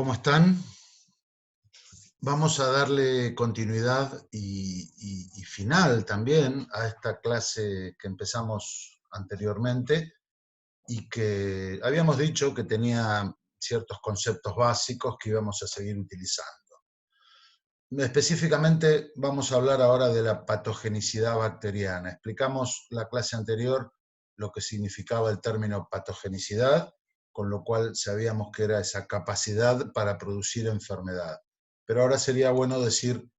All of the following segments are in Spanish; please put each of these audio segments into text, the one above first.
¿Cómo están? Vamos a darle continuidad y final también a esta clase que empezamos anteriormente y que habíamos dicho que tenía ciertos conceptos básicos que íbamos a seguir utilizando. Específicamente vamos a hablar ahora de la patogenicidad bacteriana. Explicamos la clase anterior lo que significaba el término patogenicidad, con lo cual sabíamos que era esa capacidad para producir enfermedad. Pero ahora sería bueno decir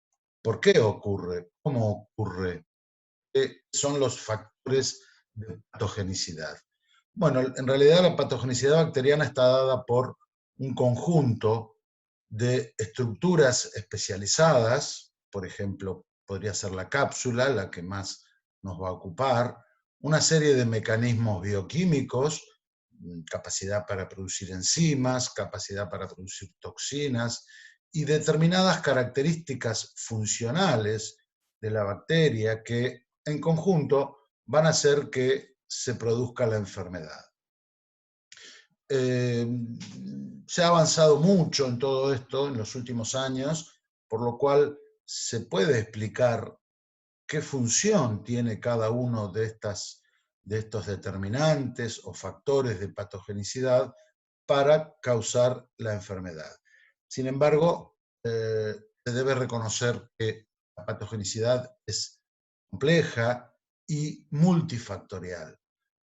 por qué ocurre, cómo ocurre, qué son los factores de patogenicidad. Bueno, en realidad la patogenicidad bacteriana está dada por un conjunto de estructuras especializadas, por ejemplo, podría ser la cápsula, la que más nos va a ocupar, una serie de mecanismos bioquímicos, capacidad para producir enzimas, capacidad para producir toxinas y determinadas características funcionales de la bacteria que en conjunto van a hacer que se produzca la enfermedad. Se ha avanzado mucho en todo esto en los últimos años, por lo cual se puede explicar qué función tiene cada uno de estos determinantes o factores de patogenicidad para causar la enfermedad. Sin embargo, se debe reconocer que la patogenicidad es compleja y multifactorial,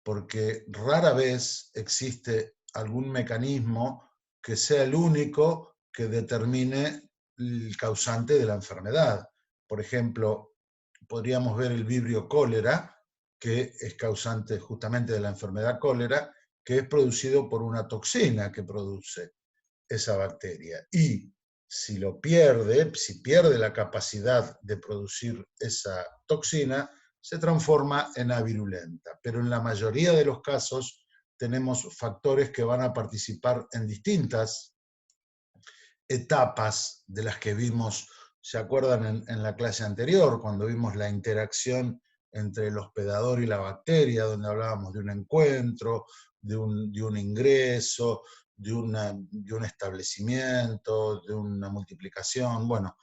porque rara vez existe algún mecanismo que sea el único que determine el causante de la enfermedad. Por ejemplo, podríamos ver el vibrio cólera, que es causante justamente de la enfermedad cólera, que es producido por una toxina que produce esa bacteria. Y si lo pierde, si pierde la capacidad de producir esa toxina, se transforma en avirulenta. Pero en la mayoría de los casos tenemos factores que van a participar en distintas etapas de las que vimos, ¿se acuerdan en la clase anterior, cuando vimos la interacción entre el hospedador y la bacteria, donde hablábamos de un encuentro, de un ingreso, de un establecimiento, de una multiplicación? Bueno,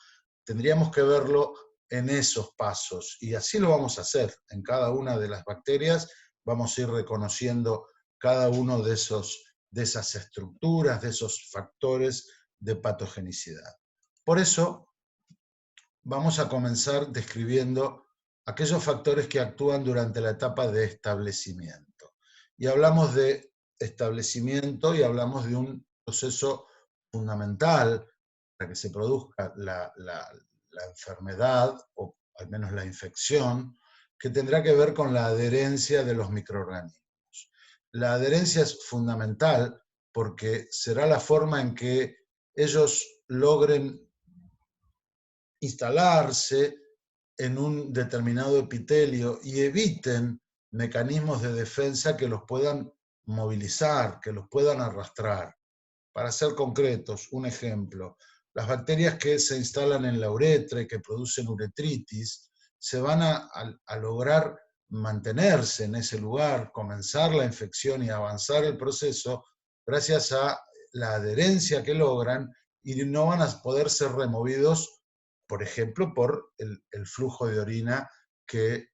tendríamos que verlo en esos pasos y así lo vamos a hacer. En cada una de las bacterias vamos a ir reconociendo cada uno de esas estructuras, de esos factores de patogenicidad. Por eso vamos a comenzar describiendo aquellos factores que actúan durante la etapa de establecimiento. Y hablamos de establecimiento y hablamos de un proceso fundamental para que se produzca la enfermedad, o al menos la infección, que tendrá que ver con la adherencia de los microorganismos. La adherencia es fundamental porque será la forma en que ellos logren instalarse en un determinado epitelio y eviten mecanismos de defensa que los puedan movilizar, que los puedan arrastrar. Para ser concretos, un ejemplo, las bacterias que se instalan en la uretra y que producen uretritis se van a lograr mantenerse en ese lugar, comenzar la infección y avanzar el proceso gracias a la adherencia que logran, y no van a poder ser removidos, por ejemplo, por el flujo de orina que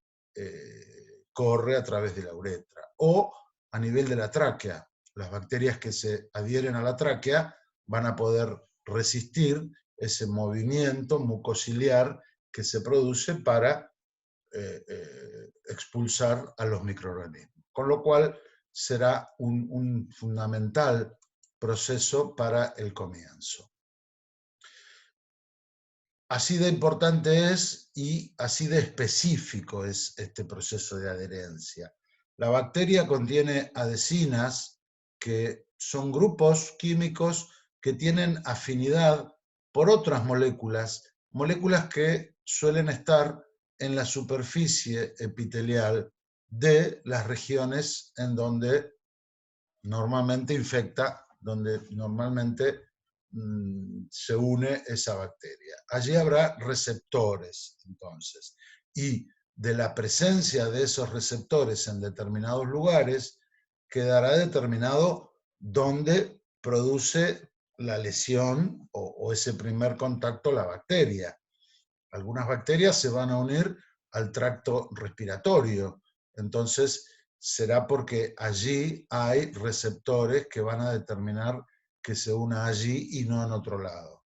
corre a través de la uretra, o a nivel de la tráquea. Las bacterias que se adhieren a la tráquea van a poder resistir ese movimiento mucociliar que se produce para expulsar a los microorganismos. Con lo cual será un fundamental proceso para el comienzo. Así de importante es y así de específico es este proceso de adherencia. La bacteria contiene adhesinas, que son grupos químicos que tienen afinidad por otras moléculas, moléculas que suelen estar en la superficie epitelial de las regiones en donde normalmente infecta, donde normalmente se une esa bacteria. Allí habrá receptores, entonces, y de la presencia de esos receptores en determinados lugares quedará determinado dónde produce la lesión o ese primer contacto la bacteria. Algunas bacterias se van a unir al tracto respiratorio, entonces será porque allí hay receptores que van a determinar que se una allí y no en otro lado.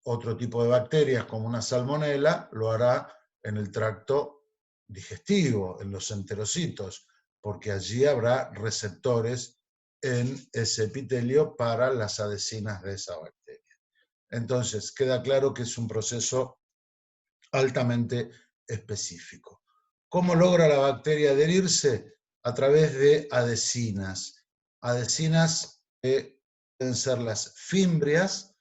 Otro tipo de bacterias, como una salmonela, lo hará en el tracto digestivo, en los enterocitos, porque allí habrá receptores en ese epitelio para las adhesinas de esa bacteria. Entonces, queda claro que es un proceso altamente específico. ¿Cómo logra la bacteria adherirse? A través de adhesinas. Adhesinas que pueden ser las fimbrias.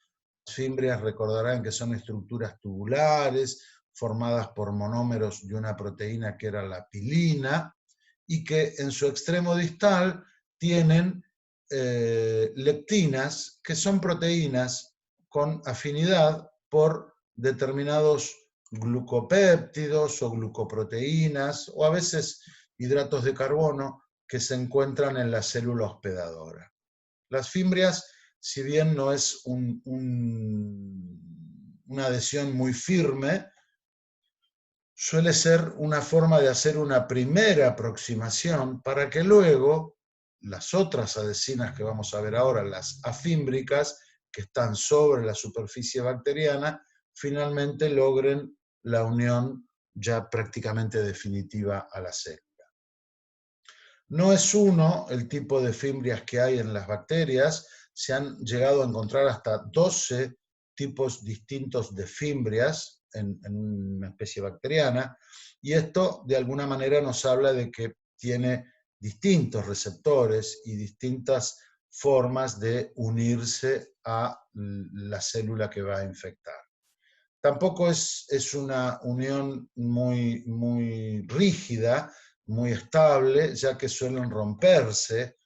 Las fimbrias recordarán que son estructuras tubulares formadas por monómeros de una proteína que era la pilina y que en su extremo distal tienen leptinas, que son proteínas con afinidad por determinados glucopéptidos o glucoproteínas o a veces hidratos de carbono que se encuentran en la célula hospedadora. Las fimbrias, si bien no es una adhesión muy firme, suele ser una forma de hacer una primera aproximación para que luego las otras adhesinas que vamos a ver ahora, las afímbricas, que están sobre la superficie bacteriana, finalmente logren la unión ya prácticamente definitiva a la célula. No es uno el tipo de fimbrias que hay en las bacterias, se han llegado a encontrar hasta 12 tipos distintos de fimbrias en una especie bacteriana, y esto de alguna manera nos habla de que tiene distintos receptores y distintas formas de unirse a la célula que va a infectar. Tampoco es una unión muy rígida, muy estable, ya que suelen romperse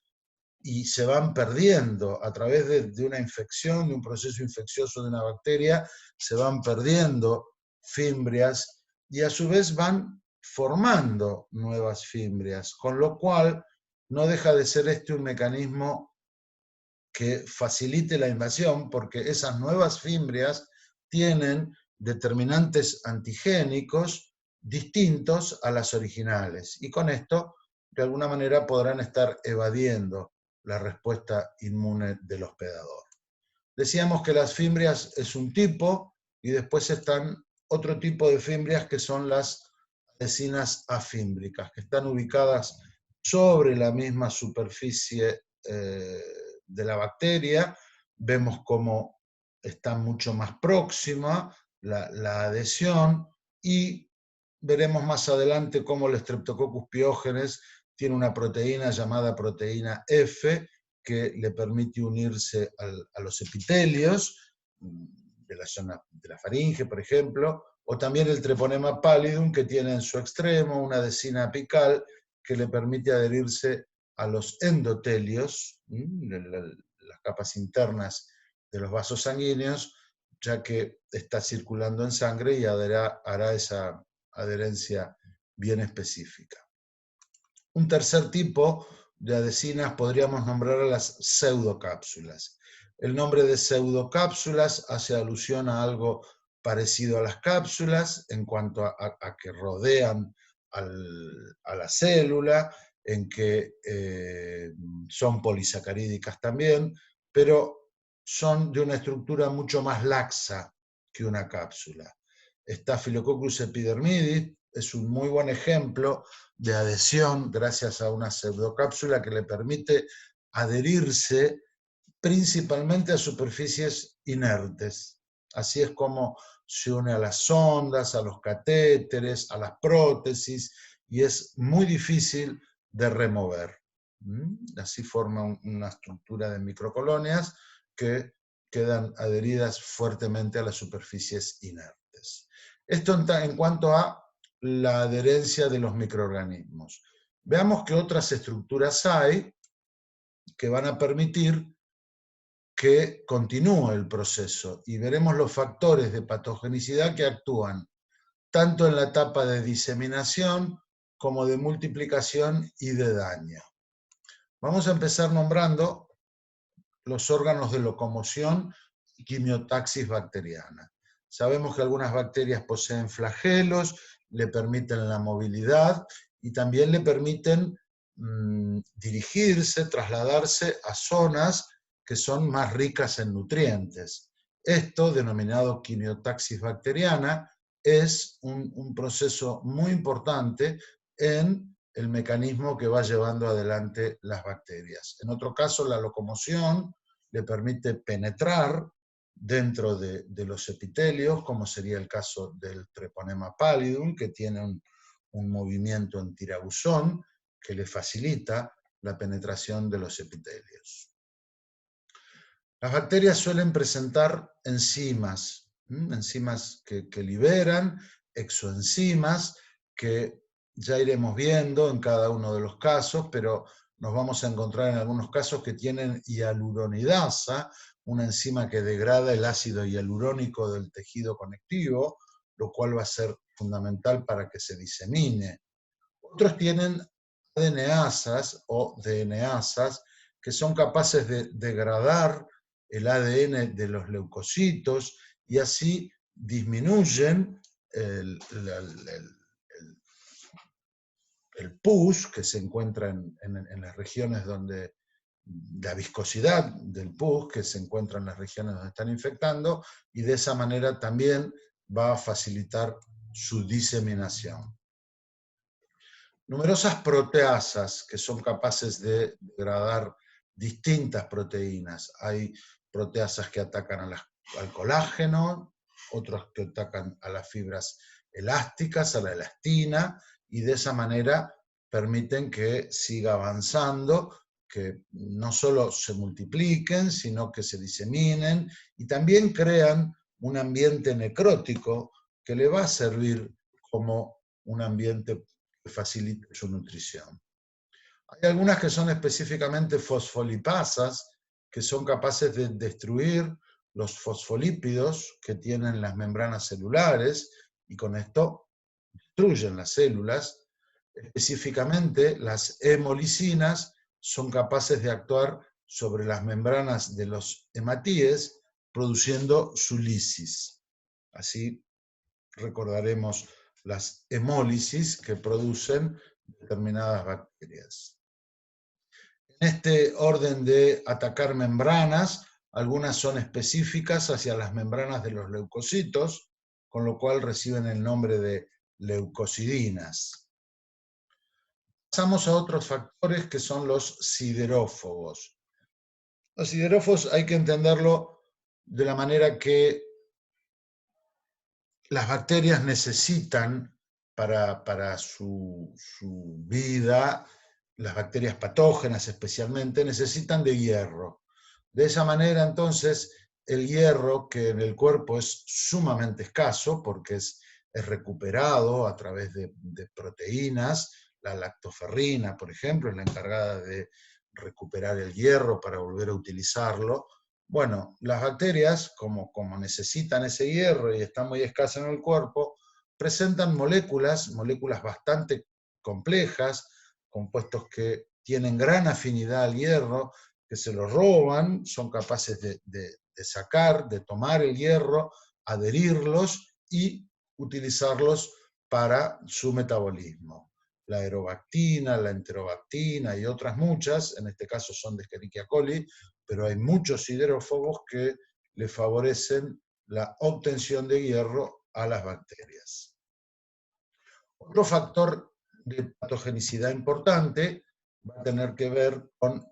y se van perdiendo a través de una infección, de un proceso infeccioso de una bacteria, se van perdiendo fimbrias y a su vez van formando nuevas fimbrias, con lo cual no deja de ser este un mecanismo que facilite la invasión, porque esas nuevas fimbrias tienen determinantes antigénicos distintos a las originales, y con esto, de alguna manera, podrán estar evadiendo la respuesta inmune del hospedador. Decíamos que las fimbrias es un tipo, y después están otro tipo de fimbrias que son las adhesinas afímbricas, que están ubicadas sobre la misma superficie de la bacteria. Vemos cómo está mucho más próxima la adhesión, y veremos más adelante cómo el Streptococcus pyogenes tiene una proteína llamada proteína F que le permite unirse a los epitelios de la zona de la faringe, por ejemplo, o también el Treponema pallidum, que tiene en su extremo una adhesina apical que le permite adherirse a los endotelios, las capas internas de los vasos sanguíneos, ya que está circulando en sangre y hará esa adherencia bien específica. Un tercer tipo de adhesinas podríamos nombrar a las pseudocápsulas. El nombre de pseudocápsulas hace alusión a algo parecido a las cápsulas en cuanto a que rodean a la célula, en que son polisacarídicas también, pero son de una estructura mucho más laxa que una cápsula. Staphylococcus epidermidis es un muy buen ejemplo de adhesión gracias a una pseudocápsula que le permite adherirse principalmente a superficies inertes. Así es como se une a las sondas, a los catéteres, a las prótesis, y es muy difícil de remover. Así forma una estructura de microcolonias que quedan adheridas fuertemente a las superficies inertes. Esto en cuanto a la adherencia de los microorganismos. Veamos qué otras estructuras hay que van a permitir que continúe el proceso, y veremos los factores de patogenicidad que actúan tanto en la etapa de diseminación como de multiplicación y de daño. Vamos a empezar nombrando los órganos de locomoción y quimiotaxis bacteriana. Sabemos que algunas bacterias poseen flagelos, le permiten la movilidad y también le permiten dirigirse, trasladarse a zonas que son más ricas en nutrientes. Esto, denominado quimiotaxis bacteriana, es un proceso muy importante en el mecanismo que va llevando adelante las bacterias. En otro caso, la locomoción le permite penetrar dentro de los epitelios, como sería el caso del Treponema pallidum, que tiene un movimiento en tirabuzón que le facilita la penetración de los epitelios. Las bacterias suelen presentar enzimas, enzimas que liberan, exoenzimas, que ya iremos viendo en cada uno de los casos, pero nos vamos a encontrar en algunos casos que tienen hialuronidasa, una enzima que degrada el ácido hialurónico del tejido conectivo, lo cual va a ser fundamental para que se disemine. Otros tienen ADNasas o DNasas, que son capaces de degradar el ADN de los leucocitos y así disminuyen el pus que se encuentra en las regiones donde, la viscosidad del pus que se encuentra en las regiones donde están infectando, y de esa manera también va a facilitar su diseminación. Numerosas proteasas que son capaces de degradar distintas proteínas. Hay proteasas que atacan al colágeno, otros que atacan a las fibras elásticas, a la elastina, y de esa manera permiten que siga avanzando, que no solo se multipliquen, sino que se diseminen, y también crean un ambiente necrótico que le va a servir como un ambiente que facilite su nutrición. Hay algunas que son específicamente fosfolipasas, que son capaces de destruir los fosfolípidos que tienen las membranas celulares, y con esto destruyen las células. Específicamente, las hemolicinas son capaces de actuar sobre las membranas de los hematíes, produciendo su lisis. Así recordaremos las hemólisis que producen determinadas bacterias. En este orden de atacar membranas, algunas son específicas hacia las membranas de los leucocitos, con lo cual reciben el nombre de leucocidinas. Pasamos a otros factores que son los siderófagos. Los siderófagos hay que entenderlo de la manera que las bacterias necesitan para su vida, las bacterias patógenas especialmente, necesitan de hierro. De esa manera, entonces, el hierro, que en el cuerpo es sumamente escaso, porque es recuperado a través de proteínas, la lactoferrina, por ejemplo, es la encargada de recuperar el hierro para volver a utilizarlo. Bueno, las bacterias, como necesitan ese hierro y están muy escasas en el cuerpo, presentan moléculas bastante complejas, compuestos que tienen gran afinidad al hierro, que se lo roban, son capaces de sacar, de tomar el hierro, adherirlos y utilizarlos para su metabolismo. La aerobactina, la enterobactina y otras muchas, en este caso son de Escherichia coli, pero hay muchos siderófagos que le favorecen la obtención de hierro a las bacterias. Otro factor de patogenicidad importante va a tener que ver con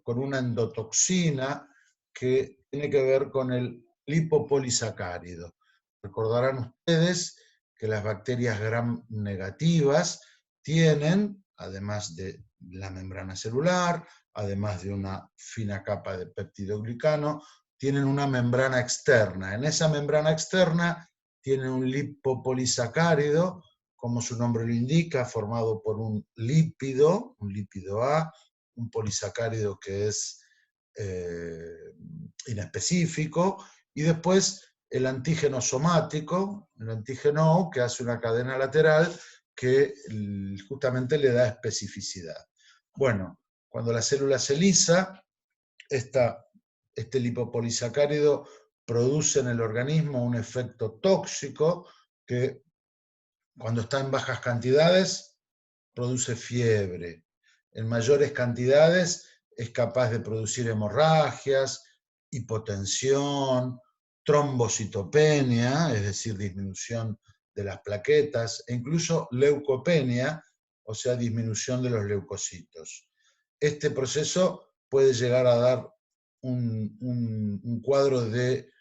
una endotoxina que tiene que ver con el lipopolisacárido. Recordarán ustedes que las bacterias gram negativas tienen, además de la membrana celular, además de una fina capa de peptidoglicano, tienen una membrana externa. En esa membrana externa tienen un lipopolisacárido, como su nombre lo indica, formado por un lípido A, un polisacárido que es inespecífico, y después el antígeno somático, el antígeno O, que hace una cadena lateral que justamente le da especificidad. Bueno, cuando la célula se lisa, este lipopolisacárido produce en el organismo un efecto tóxico que cuando está en bajas cantidades produce fiebre. En mayores cantidades es capaz de producir hemorragias, hipotensión, trombocitopenia, es decir, disminución de las plaquetas, e incluso leucopenia, o sea, disminución de los leucocitos. Este proceso puede llegar a dar un cuadro de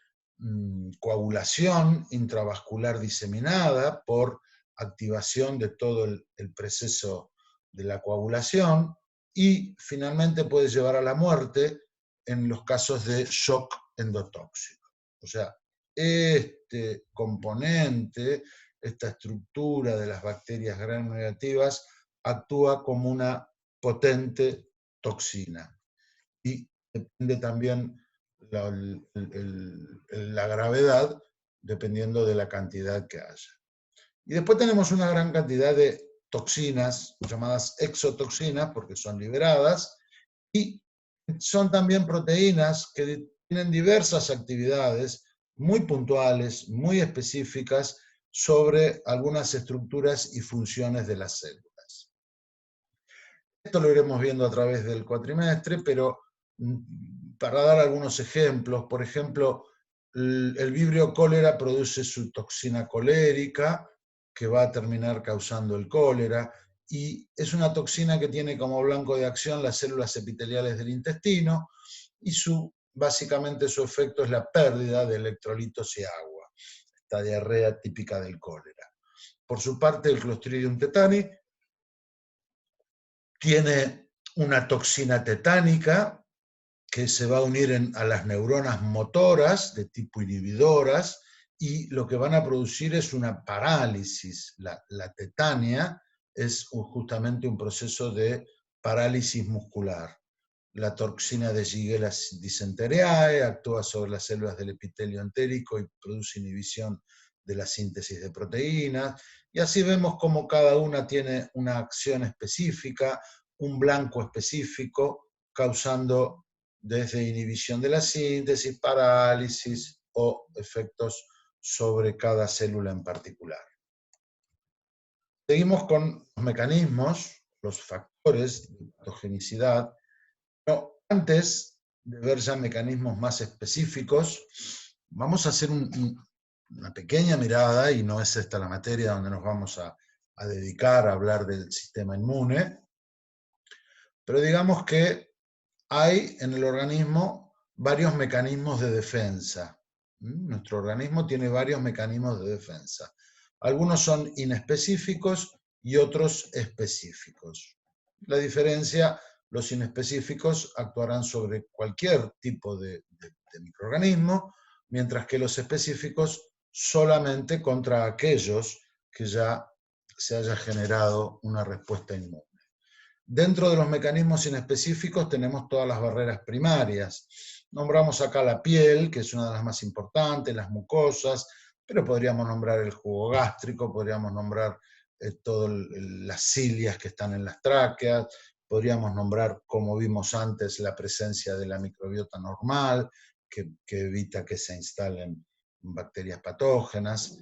coagulación intravascular diseminada por activación de todo el proceso de la coagulación y finalmente puede llevar a la muerte en los casos de shock endotóxico. O sea, este componente, esta estructura de las bacterias gram negativas actúa como una potente toxina y depende también la gravedad dependiendo de la cantidad que haya. Y después tenemos una gran cantidad de toxinas, llamadas exotoxinas, porque son liberadas, y son también proteínas que tienen diversas actividades muy puntuales, muy específicas, sobre algunas estructuras y funciones de las células. Esto lo iremos viendo a través del cuatrimestre, pero para dar algunos ejemplos, por ejemplo, el vibrio cólera produce su toxina colérica, que va a terminar causando el cólera, y es una toxina que tiene como blanco de acción las células epiteliales del intestino, y básicamente su efecto es la pérdida de electrolitos y agua, esta diarrea típica del cólera. Por su parte, el Clostridium tetani tiene una toxina tetánica que se va a unir a las neuronas motoras de tipo inhibidoras y lo que van a producir es una parálisis. La tetania es justamente un proceso de parálisis muscular. La toxina de Shigella dysenteriae actúa sobre las células del epitelio entérico y produce inhibición de la síntesis de proteínas. Y así vemos cómo cada una tiene una acción específica, un blanco específico, causando desde inhibición de la síntesis, parálisis o efectos sobre cada célula en particular. Seguimos con los mecanismos, los factores de patogenicidad, pero antes de ver ya mecanismos más específicos, vamos a hacer una pequeña mirada, y no es esta la materia donde nos vamos a dedicar a hablar del sistema inmune, pero digamos que hay en el organismo varios mecanismos de defensa. Nuestro organismo tiene varios mecanismos de defensa. Algunos son inespecíficos y otros específicos. La diferencia, los inespecíficos actuarán sobre cualquier tipo de microorganismo, mientras que los específicos solamente contra aquellos que ya se haya generado una respuesta inmune. Dentro de los mecanismos inespecíficos tenemos todas las barreras primarias. Nombramos acá la piel, que es una de las más importantes, las mucosas, pero podríamos nombrar el jugo gástrico, podríamos nombrar todas las cilias que están en las tráqueas, podríamos nombrar, como vimos antes, la presencia de la microbiota normal, que evita que se instalen bacterias patógenas.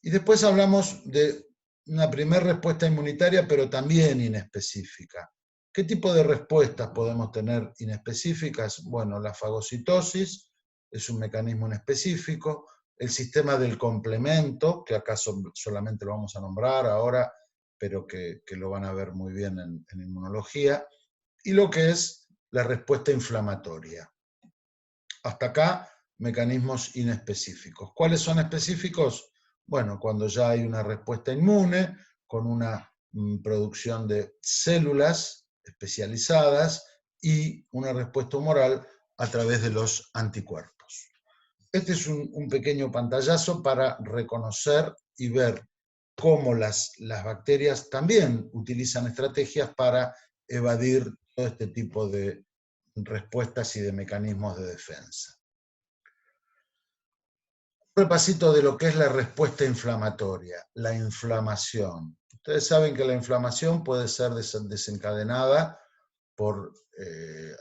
Y después hablamos de una primera respuesta inmunitaria, pero también inespecífica. ¿Qué tipo de respuestas podemos tener inespecíficas? Bueno, la fagocitosis es un mecanismo inespecífico, el sistema del complemento, que acaso solamente lo vamos a nombrar ahora, pero que lo van a ver muy bien en inmunología, y lo que es la respuesta inflamatoria. Hasta acá, mecanismos inespecíficos. ¿Cuáles son específicos? Bueno, cuando ya hay una respuesta inmune, con una producción de células especializadas y una respuesta humoral a través de los anticuerpos. Este es un pequeño pantallazo para reconocer y ver cómo las bacterias también utilizan estrategias para evadir todo este tipo de respuestas y de mecanismos de defensa. Un repasito de lo que es la respuesta inflamatoria, la inflamación. Ustedes saben que la inflamación puede ser desencadenada por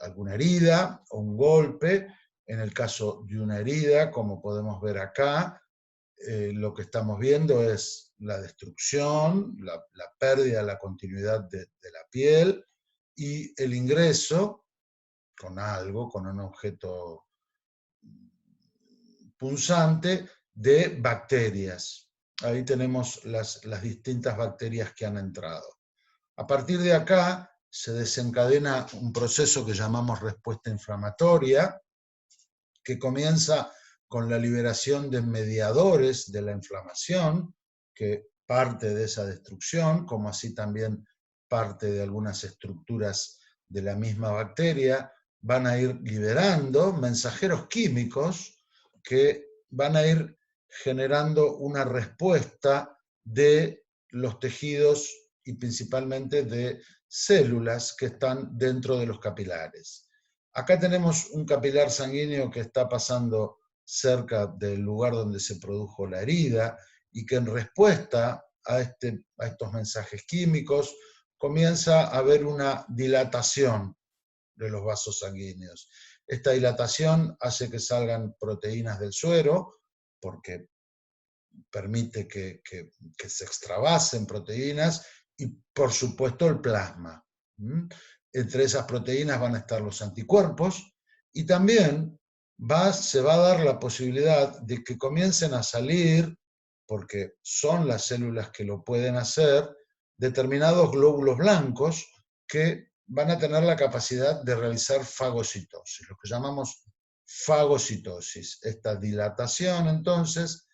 alguna herida o un golpe. En el caso de una herida, como podemos ver acá, lo que estamos viendo es la destrucción, la pérdida de la continuidad de la piel y el ingreso con algo, con un objeto punzante de bacterias. Ahí tenemos las distintas bacterias que han entrado. A partir de acá se desencadena un proceso que llamamos respuesta inflamatoria, que comienza con la liberación de mediadores de la inflamación, que parte de esa destrucción, como así también parte de algunas estructuras de la misma bacteria, van a ir liberando mensajeros químicos que van a ir generando una respuesta de los tejidos y principalmente de células que están dentro de los capilares. Acá tenemos un capilar sanguíneo que está pasando cerca del lugar donde se produjo la herida y que en respuesta a estos mensajes químicos comienza a haber una dilatación de los vasos sanguíneos. Esta dilatación hace que salgan proteínas del suero porque permite que se extravasen proteínas y por supuesto el plasma. Entre esas proteínas van a estar los anticuerpos y también se va a dar la posibilidad de que comiencen a salir, porque son las células que lo pueden hacer, determinados glóbulos blancos que van a tener la capacidad de realizar fagocitosis, lo que llamamos fagocitosis. Esta dilatación entonces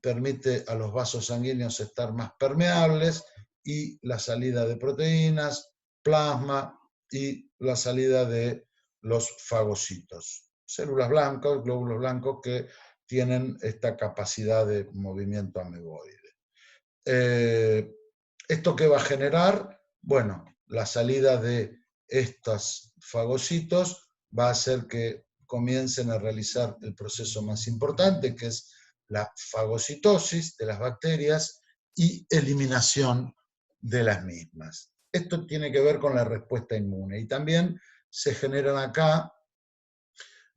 permite a los vasos sanguíneos estar más permeables y la salida de proteínas, plasma y la salida de los fagocitos. Células blancas, glóbulos blancos que tienen esta capacidad de movimiento ameboide. ¿Esto qué va a generar? Bueno, la salida de estos fagocitos va a hacer que comiencen a realizar el proceso más importante, que es la fagocitosis de las bacterias y eliminación de las mismas. Esto tiene que ver con la respuesta inmune y también se generan acá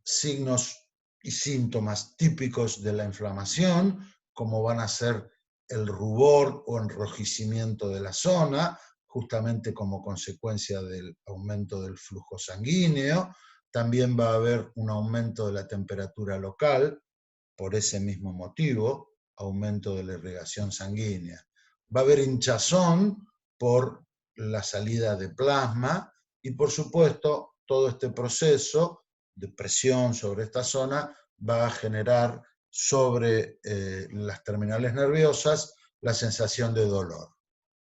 signos y síntomas típicos de la inflamación, como van a ser el rubor o enrojecimiento de la zona, justamente como consecuencia del aumento del flujo sanguíneo. También va a haber un aumento de la temperatura local, por ese mismo motivo, aumento de la irrigación sanguínea. Va a haber hinchazón por la salida de plasma y, por supuesto, todo este proceso de presión sobre esta zona va a generar sobre las terminales nerviosas la sensación de dolor.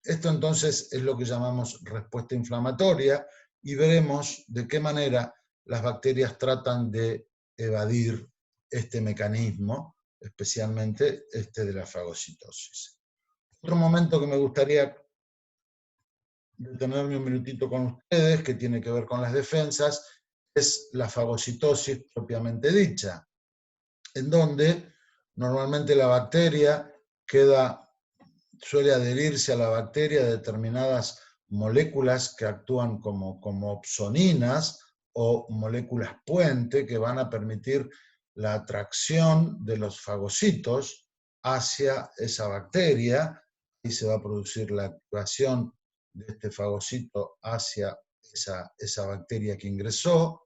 Esto entonces es lo que llamamos respuesta inflamatoria y veremos de qué manera las bacterias tratan de evadir este mecanismo, especialmente este de la fagocitosis. Otro momento que me gustaría detenerme un minutito con ustedes, que tiene que ver con las defensas, es la fagocitosis propiamente dicha, en donde normalmente la bacteria suele adherirse a la bacteria determinadas moléculas que actúan como opsoninas o moléculas puente que van a permitir la atracción de los fagocitos hacia esa bacteria y se va a producir la activación de este fagocito hacia esa bacteria que ingresó.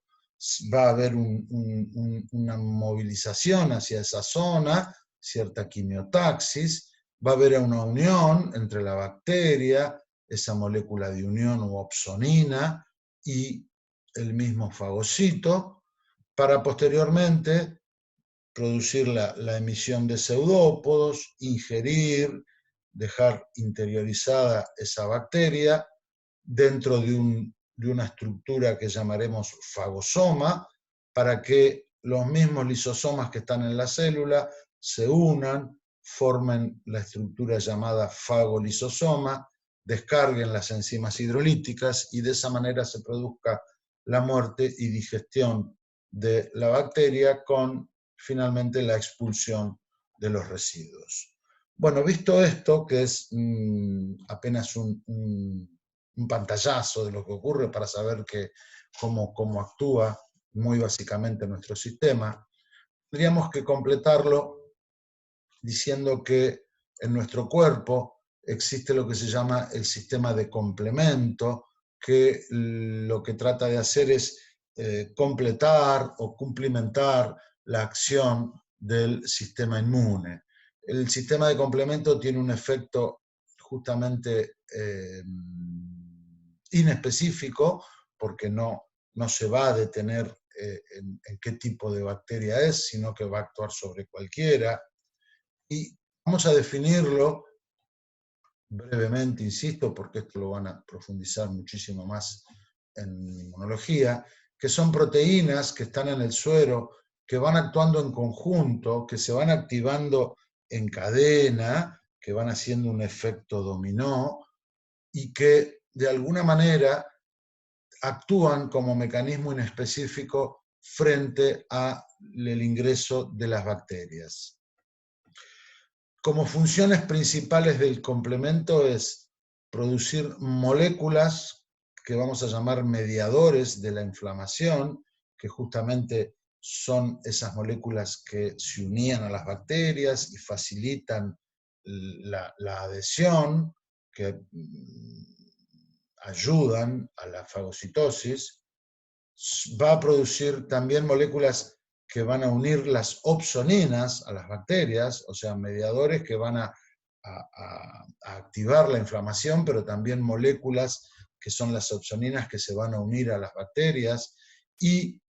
Va a haber una movilización hacia esa zona, cierta quimiotaxis, va a haber una unión entre la bacteria, esa molécula de unión u opsonina y el mismo fagocito, para posteriormente producir la emisión de pseudópodos, ingerir, dejar interiorizada esa bacteria dentro de una estructura que llamaremos fagosoma, para que los mismos lisosomas que están en la célula se unan, formen la estructura llamada fagolisosoma, descarguen las enzimas hidrolíticas y de esa manera se produzca la muerte y digestión de la bacteria con finalmente la expulsión de los residuos. Bueno, visto esto, que es apenas un pantallazo de lo que ocurre para saber que cómo actúa muy básicamente nuestro sistema, tendríamos que completarlo diciendo que en nuestro cuerpo existe lo que se llama el sistema de complemento, que lo que trata de hacer es completar o cumplimentar la acción del sistema inmune. El sistema de complemento tiene un efecto justamente inespecífico, porque no se va a detener en qué tipo de bacteria es, sino que va a actuar sobre cualquiera. Y vamos a definirlo brevemente, insisto, porque esto lo van a profundizar muchísimo más en inmunología, que son proteínas que están en el suero, que van actuando en conjunto, que se van activando en cadena, que van haciendo un efecto dominó y que de alguna manera actúan como mecanismo inespecífico frente al ingreso de las bacterias. Como funciones principales del complemento es producir moléculas que vamos a llamar mediadores de la inflamación, que justamente son esas moléculas que se unían a las bacterias y facilitan la adhesión, que ayudan a la fagocitosis. Va a producir también moléculas que van a unir las opsoninas a las bacterias, o sea, mediadores que van a activar la inflamación, pero también moléculas que son las opsoninas que se van a unir a las bacterias, y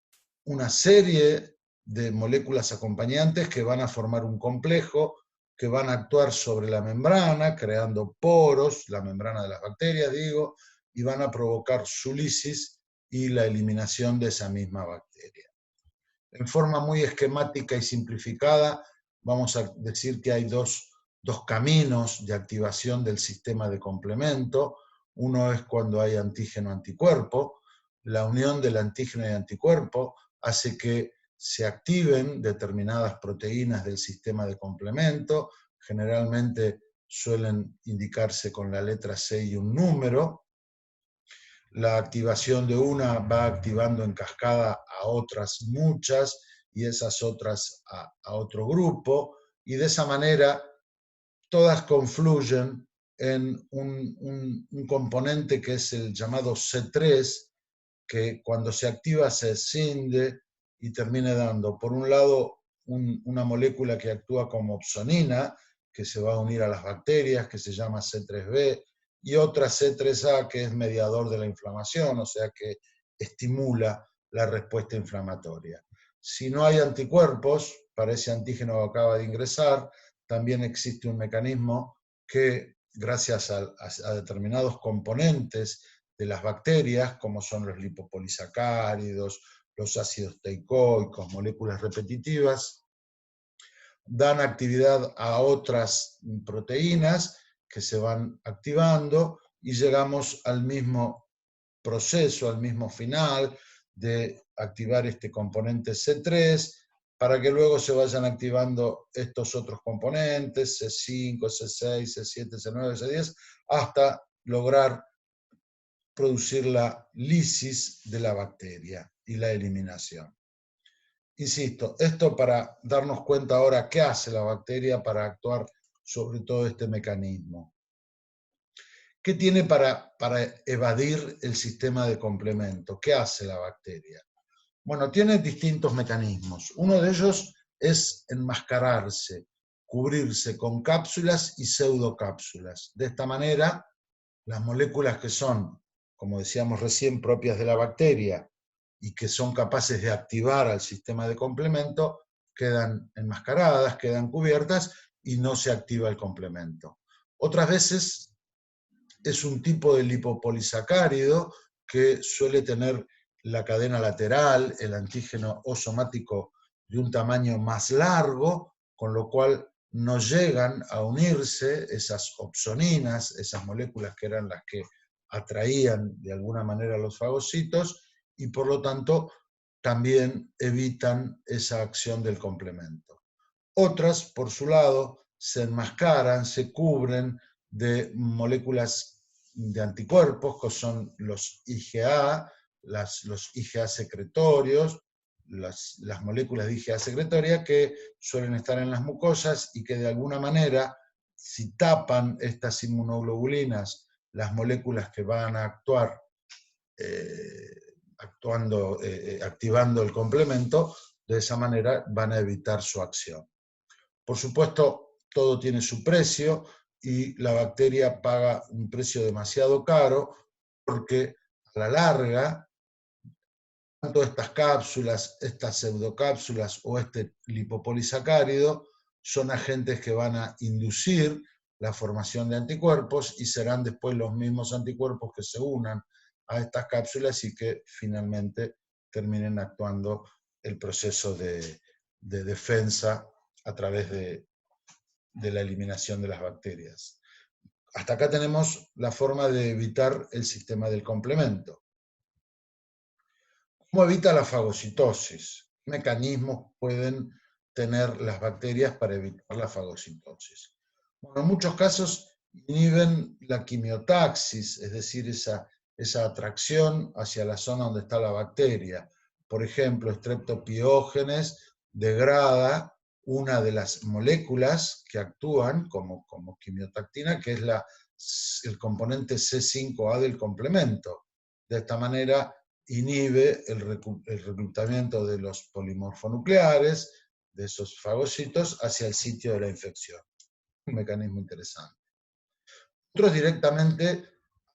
una serie de moléculas acompañantes que van a formar un complejo, que van a actuar sobre la membrana, creando poros, la membrana de las bacterias, digo, y van a provocar su lisis y la eliminación de esa misma bacteria. En forma muy esquemática y simplificada, vamos a decir que hay dos caminos de activación del sistema de complemento. Uno es cuando hay antígeno-anticuerpo. La unión del antígeno y anticuerpo hace que se activen determinadas proteínas del sistema de complemento. Generalmente suelen indicarse con la letra C y un número. La activación de una va activando en cascada a otras muchas y esas otras a otro grupo, y de esa manera todas confluyen en un componente que es el llamado C3, que cuando se activa se escinde y termina dando, por un lado, una molécula que actúa como opsonina, que se va a unir a las bacterias, que se llama C3b, y otra C3a, que es mediador de la inflamación, o sea que estimula la respuesta inflamatoria. Si no hay anticuerpos para ese antígeno que acaba de ingresar, también existe un mecanismo que, gracias a determinados componentes de las bacterias, como son los lipopolisacáridos, los ácidos teicoicos, moléculas repetitivas, dan actividad a otras proteínas que se van activando y llegamos al mismo proceso, al mismo final de activar este componente C3 para que luego se vayan activando estos otros componentes, C5, C6, C7, C9, C10, hasta lograr producir la lisis de la bacteria y la eliminación. Insisto, esto para darnos cuenta ahora qué hace la bacteria para actuar sobre todo este mecanismo. ¿Qué tiene para evadir el sistema de complemento? ¿Qué hace la bacteria? Bueno, tiene distintos mecanismos. Uno de ellos es enmascararse, cubrirse con cápsulas y pseudocápsulas. De esta manera, las moléculas que son, como decíamos recién, propias de la bacteria y que son capaces de activar al sistema de complemento, quedan enmascaradas, quedan cubiertas y no se activa el complemento. Otras veces es un tipo de lipopolisacárido que suele tener la cadena lateral, el antígeno O somático de un tamaño más largo, con lo cual no llegan a unirse esas opsoninas, esas moléculas que eran las que atraían de alguna manera a los fagocitos, y por lo tanto también evitan esa acción del complemento. Otras, por su lado, se enmascaran, se cubren de moléculas de anticuerpos, que son los IgA, los IgA secretorios, las moléculas de IgA secretoria que suelen estar en las mucosas y que de alguna manera, si tapan estas inmunoglobulinas, las moléculas que van a actuar activando el complemento, de esa manera van a evitar su acción. Por supuesto, todo tiene su precio y la bacteria paga un precio demasiado caro porque a la larga, tanto estas cápsulas, estas pseudocápsulas o este lipopolisacárido son agentes que van a inducir la formación de anticuerpos y serán después los mismos anticuerpos que se unan a estas cápsulas y que finalmente terminen actuando el proceso de defensa a través de la eliminación de las bacterias. Hasta acá tenemos la forma de evitar el sistema del complemento. ¿Cómo evita la fagocitosis? ¿Qué mecanismos pueden tener las bacterias para evitar la fagocitosis? Bueno, en muchos casos inhiben la quimiotaxis, es decir, esa atracción hacia la zona donde está la bacteria. Por ejemplo, Streptopiógenes degrada una de las moléculas que actúan como quimiotactina, que es el componente C5A del complemento. De esta manera inhibe el reclutamiento de los polimorfonucleares, de esos fagocitos, hacia el sitio de la infección. Un mecanismo interesante. Otros directamente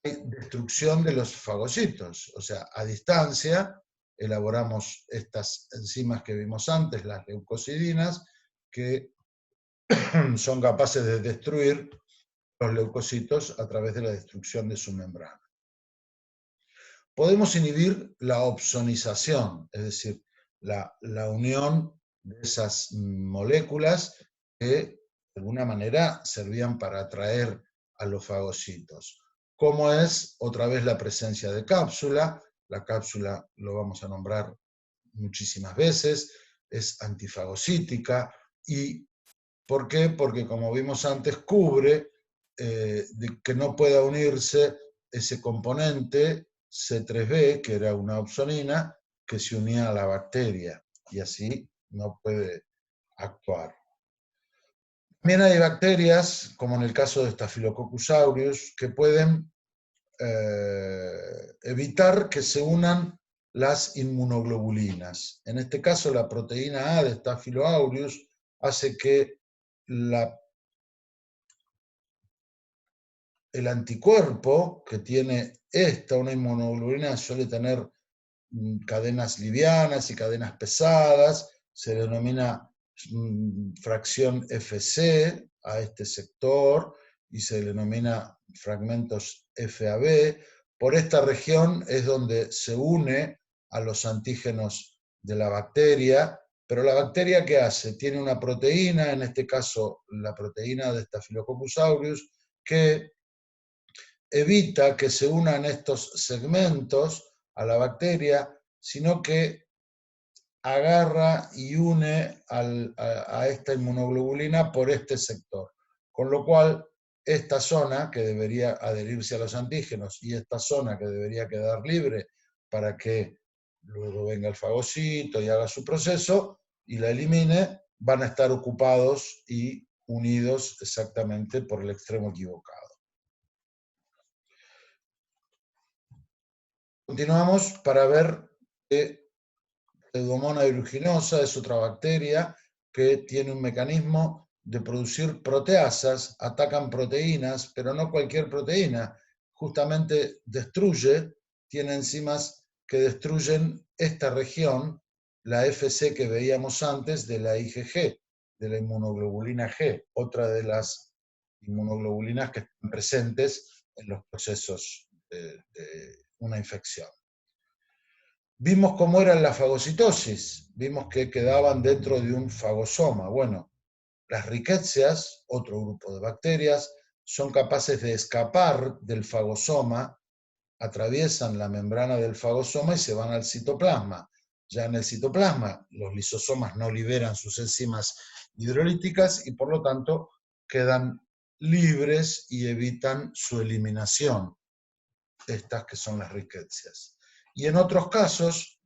hay destrucción de los fagocitos, o sea, a distancia elaboramos estas enzimas que vimos antes, las leucocidinas, que son capaces de destruir los leucocitos a través de la destrucción de su membrana. Podemos inhibir la opsonización, es decir, la unión de esas moléculas que de alguna manera servían para atraer a los fagocitos. Como es otra vez la presencia de cápsula, la cápsula lo vamos a nombrar muchísimas veces, es antifagocítica. ¿Y por qué? Porque como vimos antes, cubre de que no pueda unirse ese componente C3b, que era una opsonina, que se unía a la bacteria, y así no puede actuar. También hay bacterias, como en el caso de Staphylococcus aureus, que pueden evitar que se unan las inmunoglobulinas. En este caso, la proteína A de Staphylococcus aureus hace que el anticuerpo que tiene una inmunoglobulina, suele tener cadenas livianas y cadenas pesadas, se denomina fracción FC a este sector y se denomina fragmentos FAB. Por esta región es donde se une a los antígenos de la bacteria, pero la bacteria, ¿qué hace? Tiene una proteína, en este caso la proteína de Staphylococcus aureus, que evita que se unan estos segmentos a la bacteria, sino que agarra y une a esta inmunoglobulina por este sector. Con lo cual, esta zona que debería adherirse a los antígenos y esta zona que debería quedar libre para que luego venga el fagocito y haga su proceso y la elimine, van a estar ocupados y unidos exactamente por el extremo equivocado. Continuamos para ver que Pseudomonas aeruginosa es otra bacteria que tiene un mecanismo de producir proteasas, atacan proteínas, pero no cualquier proteína, justamente tiene enzimas que destruyen esta región, la FC que veíamos antes de la IgG, de la inmunoglobulina G, otra de las inmunoglobulinas que están presentes en los procesos de una infección. Vimos cómo era la fagocitosis, vimos que quedaban dentro de un fagosoma. Bueno, las rickettsias, otro grupo de bacterias, son capaces de escapar del fagosoma, atraviesan la membrana del fagosoma y se van al citoplasma. Ya en el citoplasma los lisosomas no liberan sus enzimas hidrolíticas y por lo tanto quedan libres y evitan su eliminación, estas que son las rickettsias. Y en otros casos,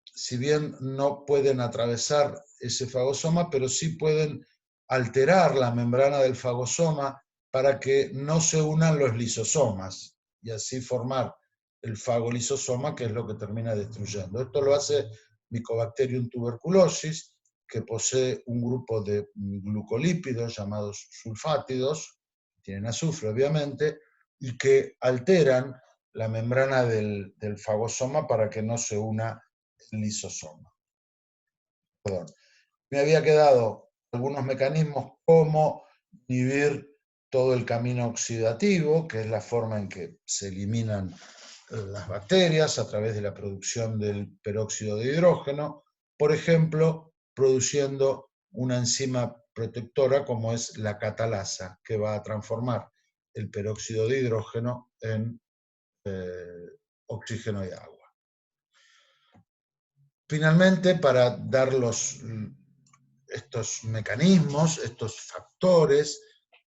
si bien no pueden atravesar ese fagosoma, pero sí pueden alterar la membrana del fagosoma para que no se unan los lisosomas y así formar el fagolisosoma, que es lo que termina destruyendo. Esto lo hace Mycobacterium tuberculosis, que posee un grupo de glucolípidos llamados sulfátidos, tienen azufre obviamente, y que alteran la membrana del fagosoma para que no se una el lisosoma. Perdón. Me había quedado algunos mecanismos como inhibir todo el camino oxidativo, que es la forma en que se eliminan las bacterias a través de la producción del peróxido de hidrógeno, por ejemplo, produciendo una enzima protectora como es la catalasa, que va a transformar el peróxido de hidrógeno en oxígeno y agua. Finalmente, para dar estos mecanismos, estos factores,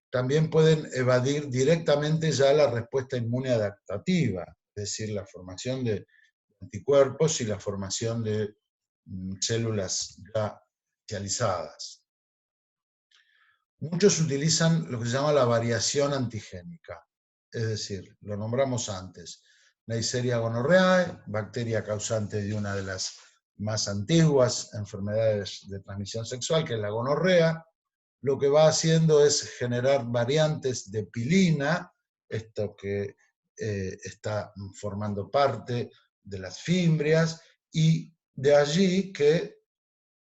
también pueden evadir directamente ya la respuesta inmune adaptativa, es decir, la formación de anticuerpos y la formación de células ya especializadas. Muchos utilizan lo que se llama la variación antigénica, es decir, lo nombramos antes, Neisseria gonorrhoeae, bacteria causante de una de las más antiguas enfermedades de transmisión sexual, que es la gonorrea. Lo que va haciendo es generar variantes de pilina, esto que está formando parte de las fimbrias, y de allí que,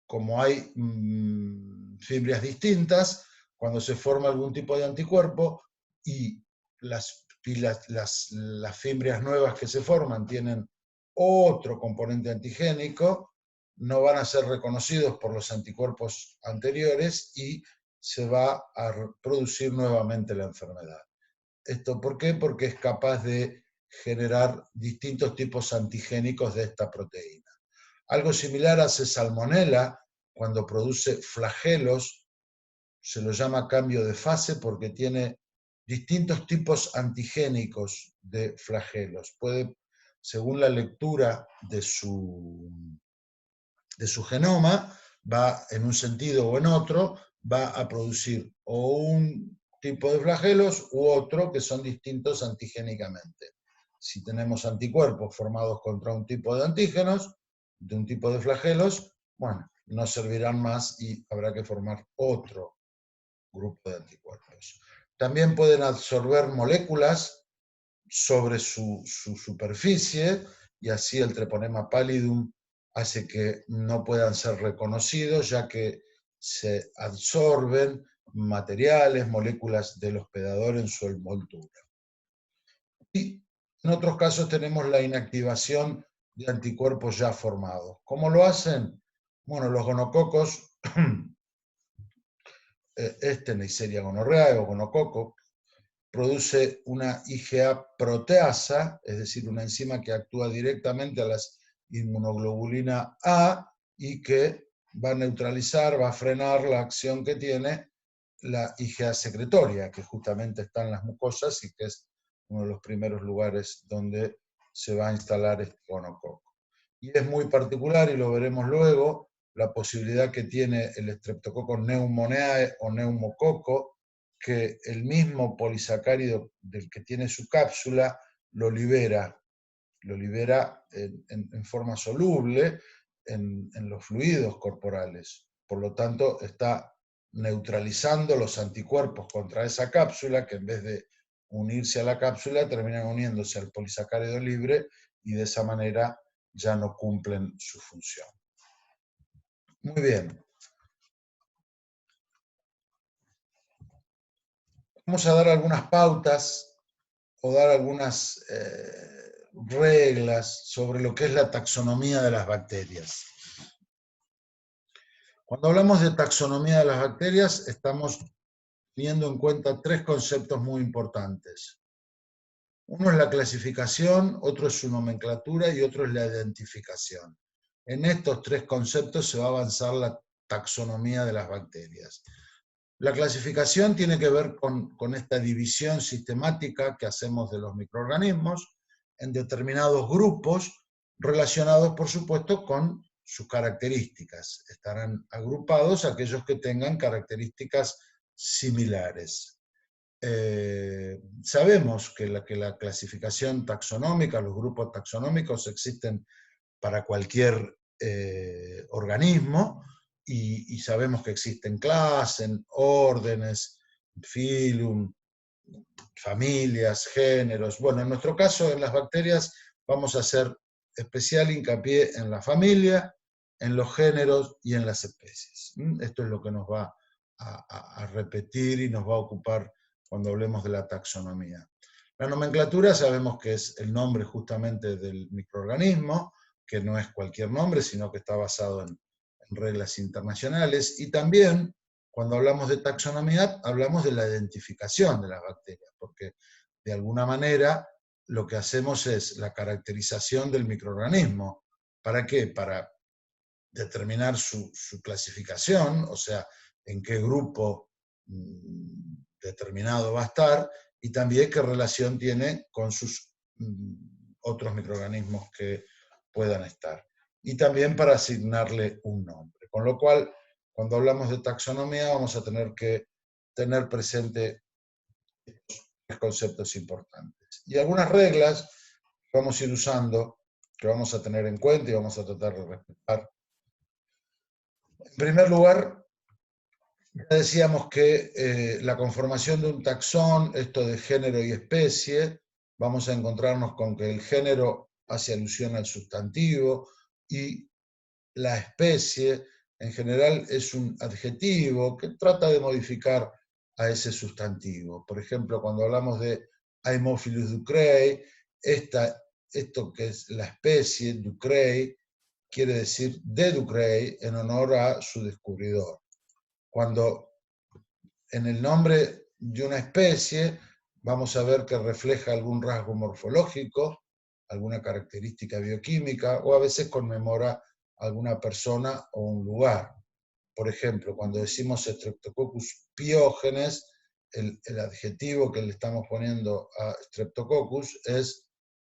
como hay fimbrias distintas, cuando se forma algún tipo de anticuerpo y las fimbrias nuevas que se forman tienen otro componente antigénico, no van a ser reconocidos por los anticuerpos anteriores y se va a producir nuevamente la enfermedad. ¿Esto por qué? Porque es capaz de generar distintos tipos antigénicos de esta proteína. Algo similar hace Salmonella cuando produce flagelos, se lo llama cambio de fase porque tiene distintos tipos antigénicos de flagelos. Puede, según la lectura de su genoma, va en un sentido o en otro, va a producir o un tipo de flagelos u otro que son distintos antigénicamente. Si tenemos anticuerpos formados contra un tipo de antígenos, de un tipo de flagelos, bueno, no servirán más y habrá que formar otro grupo de anticuerpos. También pueden absorber moléculas sobre su superficie y así el treponema pallidum hace que no puedan ser reconocidos, ya que se absorben materiales, moléculas del hospedador en su envoltura. Y en otros casos tenemos la inactivación de anticuerpos ya formados. ¿Cómo lo hacen? Bueno, los gonococos, Neisseria gonorrhoeae o gonococo, produce una IgA proteasa, es decir, una enzima que actúa directamente a las inmunoglobulina A y que va a neutralizar, va a frenar la acción que tiene la IgA secretoria, que justamente está en las mucosas y que es uno de los primeros lugares donde se va a instalar este gonococo. Y es muy particular, y lo veremos luego, la posibilidad que tiene el Streptococcus pneumoniae o neumococo, que el mismo polisacárido del que tiene su cápsula lo libera en forma soluble en los fluidos corporales. Por lo tanto, está neutralizando los anticuerpos contra esa cápsula, que en vez de unirse a la cápsula, terminan uniéndose al polisacárido libre y de esa manera ya no cumplen su función. Muy bien. Vamos a dar algunas pautas o dar algunas reglas sobre lo que es la taxonomía de las bacterias. Cuando hablamos de taxonomía de las bacterias, estamos teniendo en cuenta tres conceptos muy importantes. Uno es la clasificación, otro es su nomenclatura y otro es la identificación. En estos tres conceptos se va a avanzar la taxonomía de las bacterias. La clasificación tiene que ver con esta división sistemática que hacemos de los microorganismos en determinados grupos relacionados, por supuesto, con sus características. Estarán agrupados aquellos que tengan características similares. Sabemos que la clasificación taxonómica, los grupos taxonómicos existen para cualquier organismo, y sabemos que existen clases, órdenes, filum, familias, géneros. Bueno, en nuestro caso, en las bacterias, vamos a hacer especial hincapié en la familia, en los géneros y en las especies. Esto es lo que nos va a repetir y nos va a ocupar cuando hablemos de la taxonomía. La nomenclatura sabemos que es el nombre justamente del microorganismo, que no es cualquier nombre, sino que está basado en reglas internacionales, y también cuando hablamos de taxonomía hablamos de la identificación de las bacterias, porque de alguna manera lo que hacemos es la caracterización del microorganismo. ¿Para qué? Para determinar su clasificación, o sea, en qué grupo determinado va a estar, y también qué relación tiene con sus otros microorganismos que puedan estar. Y también para asignarle un nombre. Con lo cual, cuando hablamos de taxonomía, vamos a tener que tener presente estos conceptos importantes. Y algunas reglas que vamos a ir usando, que vamos a tener en cuenta y vamos a tratar de respetar. En primer lugar, ya decíamos que la conformación de un taxón, esto de género y especie, vamos a encontrarnos con que el género hace alusión al sustantivo y la especie en general es un adjetivo que trata de modificar a ese sustantivo. Por ejemplo, cuando hablamos de Haemophilus ducreyi, esto que es la especie, Ducreyi, quiere decir de Ducreyi en honor a su descubridor. Cuando en el nombre de una especie vamos a ver que refleja algún rasgo morfológico, alguna característica bioquímica, o a veces conmemora alguna persona o un lugar. Por ejemplo, cuando decimos Streptococcus pyogenes, el adjetivo que le estamos poniendo a Streptococcus es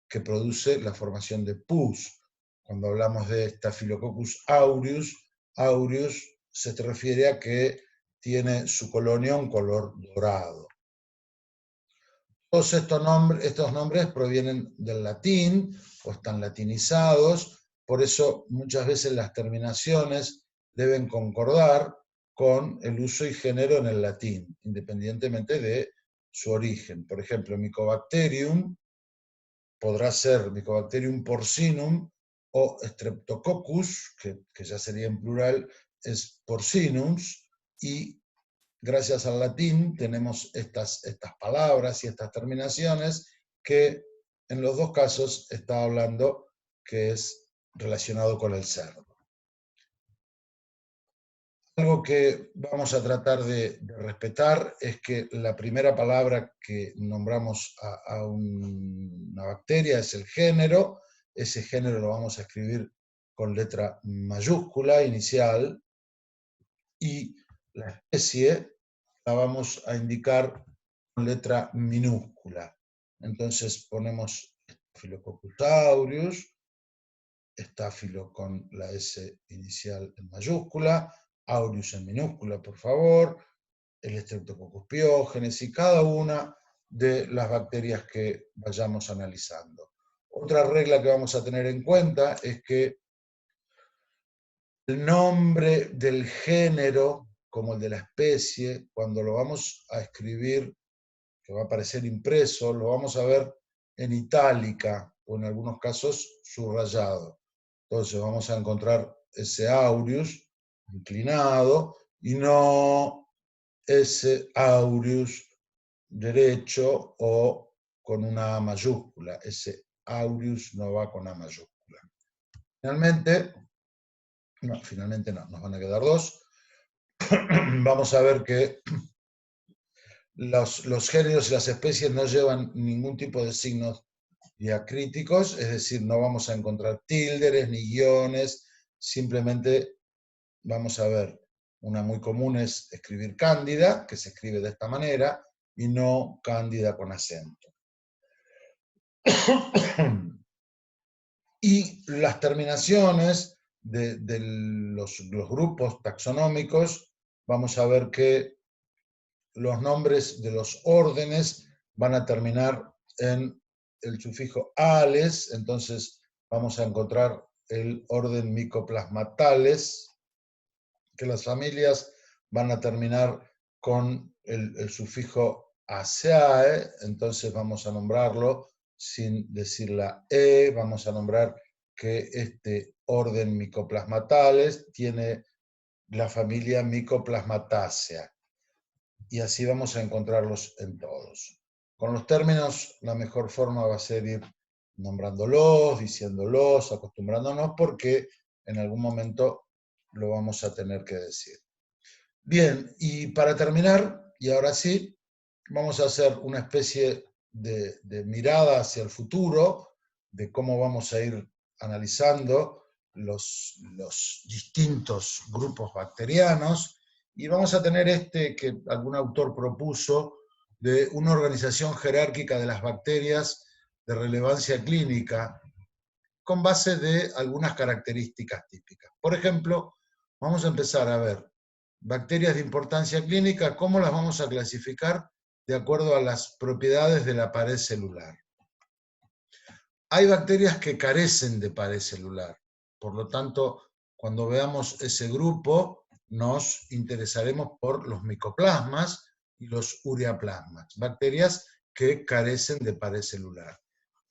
que produce la formación de pus. Cuando hablamos de Staphylococcus aureus, aureus se refiere a que tiene su colonia un color dorado. Todos estos nombres provienen del latín o están latinizados, por eso muchas veces las terminaciones deben concordar con el uso y género en el latín, independientemente de su origen. Por ejemplo, Mycobacterium podrá ser Mycobacterium porcinum, o Streptococcus, que ya sería en plural, es porcinus, y gracias al latín tenemos estas palabras y estas terminaciones que en los dos casos está hablando que es relacionado con el cerdo. Algo que vamos a tratar de respetar es que la primera palabra que nombramos a una bacteria es el género. Ese género lo vamos a escribir con letra mayúscula inicial, y la especie la vamos a indicar con letra minúscula. Entonces ponemos Staphylococcus aureus, estáfilo con la S inicial en mayúscula, aureus en minúscula, por favor, el Streptococcus pyogenes y cada una de las bacterias que vayamos analizando. Otra regla que vamos a tener en cuenta es que el nombre del género, como el de la especie, cuando lo vamos a escribir, que va a aparecer impreso, lo vamos a ver en itálica o en algunos casos subrayado. Entonces vamos a encontrar ese aureus inclinado y no ese aureus derecho o con una A mayúscula. Ese aureus no va con A mayúscula. Finalmente no, nos van a quedar dos. Vamos a ver que los géneros y las especies no llevan ningún tipo de signos diacríticos, es decir, no vamos a encontrar tildes ni guiones, simplemente vamos a ver, una muy común es escribir cándida, que se escribe de esta manera, y no cándida con acento. Y las terminaciones de los grupos taxonómicos, vamos a ver que los nombres de los órdenes van a terminar en el sufijo ales, entonces vamos a encontrar el orden Mycoplasmatales, que las familias van a terminar con el sufijo aceae, entonces vamos a nombrarlo sin decir la E, vamos a nombrar que este orden Mycoplasmatales tiene la familia Mycoplasmataceae, y así vamos a encontrarlos en todos. Con los términos, la mejor forma va a ser ir nombrándolos, diciéndolos, acostumbrándonos, porque en algún momento lo vamos a tener que decir. Bien, y para terminar, y ahora sí, vamos a hacer una especie de mirada hacia el futuro, de cómo vamos a ir analizando los distintos grupos bacterianos, y vamos a tener este que algún autor propuso, de una organización jerárquica de las bacterias de relevancia clínica, con base de algunas características típicas. Por ejemplo, vamos a empezar a ver bacterias de importancia clínica, cómo las vamos a clasificar de acuerdo a las propiedades de la pared celular. Hay bacterias que carecen de pared celular, por lo tanto, cuando veamos ese grupo, nos interesaremos por los micoplasmas y los ureaplasmas, bacterias que carecen de pared celular.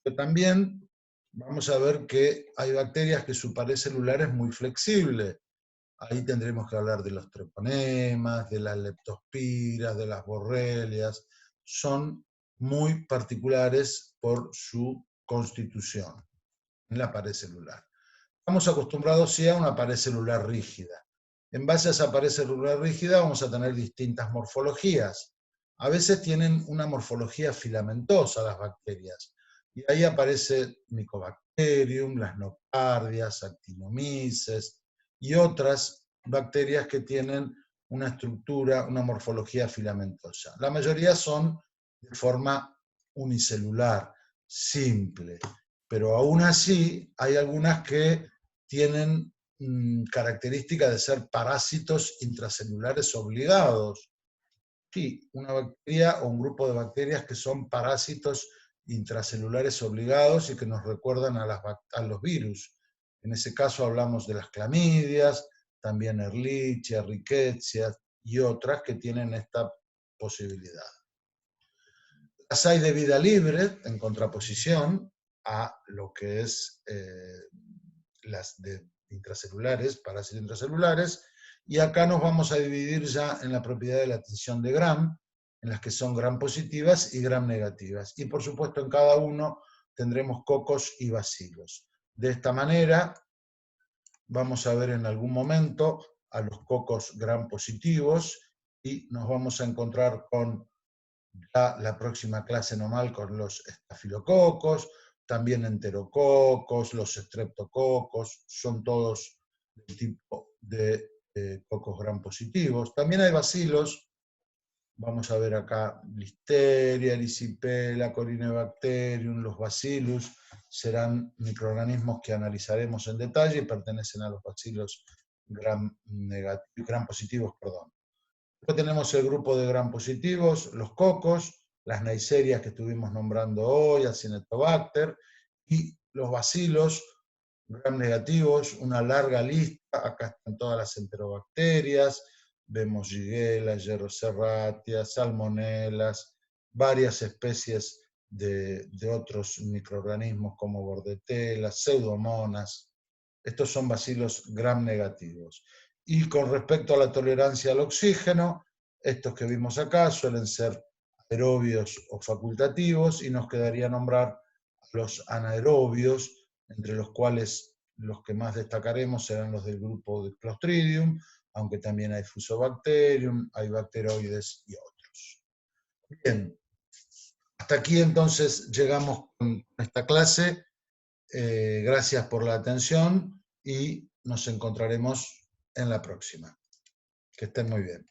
Pero también vamos a ver que hay bacterias que su pared celular es muy flexible. Ahí tendremos que hablar de los treponemas, de las leptospiras, de las borrelias. Son muy particulares por su constitución en la pared celular. Estamos acostumbrados sí a una pared celular rígida. En base a esa pared celular rígida vamos a tener distintas morfologías. A veces tienen una morfología filamentosa las bacterias. Y ahí aparece Mycobacterium, las nocardias, Actinomyces y otras bacterias que tienen una estructura, una morfología filamentosa. La mayoría son de forma unicelular, simple, pero aún así hay algunas que tienen característica de ser parásitos intracelulares obligados. Sí, una bacteria o un grupo de bacterias que son parásitos intracelulares obligados y que nos recuerdan a los virus. En ese caso hablamos de las clamidias, también Ehrlichia, Rickettsia y otras que tienen esta posibilidad. Las hay de vida libre, en contraposición a lo que es las de intracelulares, parásitos intracelulares, y acá nos vamos a dividir ya en la propiedad de la tensión de Gram, en las que son Gram positivas y Gram negativas. Y por supuesto en cada uno tendremos cocos y bacilos. De esta manera vamos a ver en algún momento a los cocos Gram positivos y nos vamos a encontrar con la próxima clase normal con los estafilococos, también enterococos, los streptococos, son todos del tipo de cocos gram positivos. También hay bacilos, vamos a ver acá Listeria, Erisipela, Corynebacterium, los bacillus, serán microorganismos que analizaremos en detalle y pertenecen a los bacilos gram positivos, perdón. Después tenemos el grupo de gram positivos, los cocos, las neiserias que estuvimos nombrando hoy, Acinetobacter, y los bacilos gram negativos, una larga lista, acá están todas las enterobacterias, vemos Shigella, Yerroserratia, Salmonelas, varias especies de otros microorganismos como Bordetella, Pseudomonas. Estos son bacilos gram negativos. Y con respecto a la tolerancia al oxígeno, estos que vimos acá suelen ser aerobios o facultativos, y nos quedaría nombrar a los anaerobios, entre los cuales los que más destacaremos serán los del grupo de Clostridium, aunque también hay Fusobacterium, hay bacteroides y otros. Bien, hasta aquí entonces llegamos con esta clase. Gracias por la atención y nos encontraremos en la próxima. Que estén muy bien.